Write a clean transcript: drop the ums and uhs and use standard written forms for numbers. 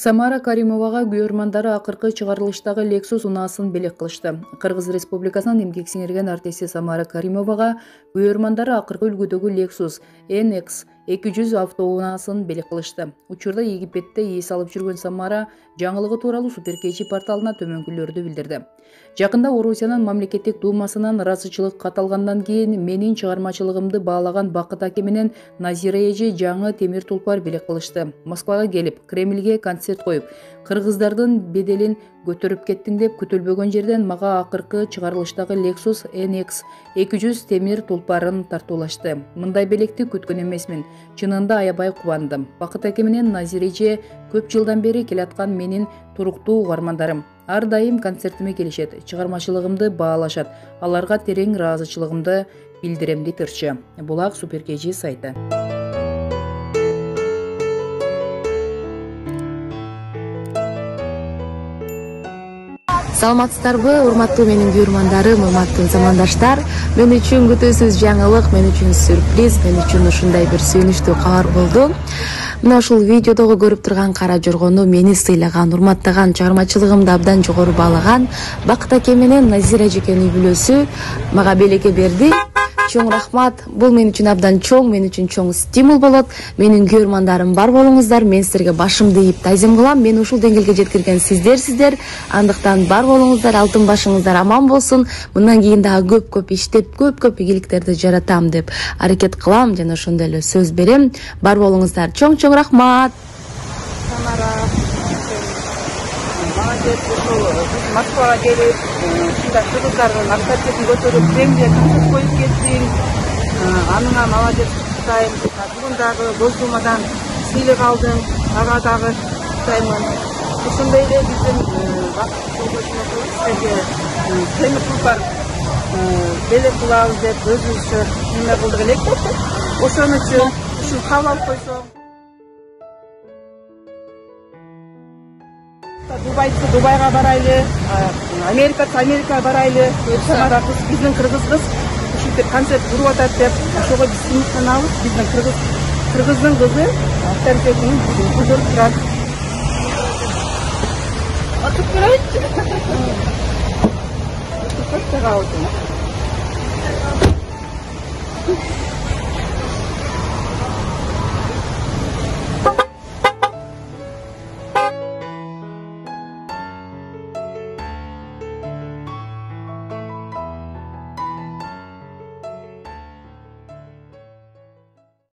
Самара Каримовага күйөрмандары акыркы чыгарылыштагы Lexus унаасын белек кылышты. Кыргыз Республикасынын эмгек сиңирген артисти Самара Каримовага күйөрмандары акыркы үлгүдөгү Lexus NX 200 автоунаасын белек кылышты. Учурда Египетте эс алып жүргөн Самара жаңылыгы тууралуу Суперкечи порталына төмөнкүлөрдү билдирди. Жакында Орусиянын мамлекеттик думасынан ыраазычылык катталгандан кийин менин чыгармачылыгымды баалаган Бакыт аке менен Назира эже жаңы темир тулпар белек кылышты. Москвага келип, Кремльге концерт коюп, кыргыздардын беделин көтөрүп кеттиң деп күтүлбөгөн жерден мага акыркы чыгарылыштагы Lexus NX 200 темир тулпарын тартуулашты. Мындай белекти күткөн эмесмин. Чынында аябай кубандым. Бакыт аке менен Назира эже көп жылдан бери келаткан менин туруктуу угармандарым. Ар дайым концертиме келишет, чыгармачылыгымды баалашат. Аларга терең ыраазычылыгымды билдирем дейт ырчы. Булак Суперкечи сайты. Саламатсыздарбы, урматтуу менин күйөрмандарым, урматтуу замандаштар. Мен үчүн күтүүсүз жаңылык, мен үчүн сюрприз, мен үчүн ушундай бир сүйүнүчтүү кабар болду. Мына ушул видеодогу көрүп турган кара жоргону мени сыйлаган, урматтаган, чыгармачылыгымды абдан жогору баалаган Бакыт аке менен Назира эжекенин үй бүлөсү мага белекке берди. Чоң рахмат. Бул мен үчүн абдан чоң, мен үчүн чоң стимул болот. Менин күйөрмандарым бар болуңуздар. Мен силерге башымды ийип тайзым кылам. Мен ушул деңгээлге жеткирген сиздер. Андыктан бар болуңуздар, алтын башыңыздар аман болсун. Мындан кийин дагы көп иштеп, көп ийгиликтерди жаратам деп аракет кылам жана ошондой эле сөз берем. Бар болуңуздар. Чоң рахмат. Москвага келип, ушундай кыргыздардын авторитетин көтөрүп, Кремльге концерт коюп кеттиң. Аныңа молодец кутайм. Бүгүн дагы Госдумадан сыйлык алдың, ага дагы кутаймын. Ошондой эле биздин силерге темир тулпар белек кылабыз деп өзүбүзчө неме кылдык элек. Ошон үчүн ушул кабыл алып койсоң. Дубайга барайлы, Америкага барайлы, Самара кыз, биздин кыргыз кыз ушинтип концерт туруп атат деп, ошого биз сыймыктанабыз. Биздин кыргыздын кызы авторитетин көтөрүп турат. Атып көрөйүнчү.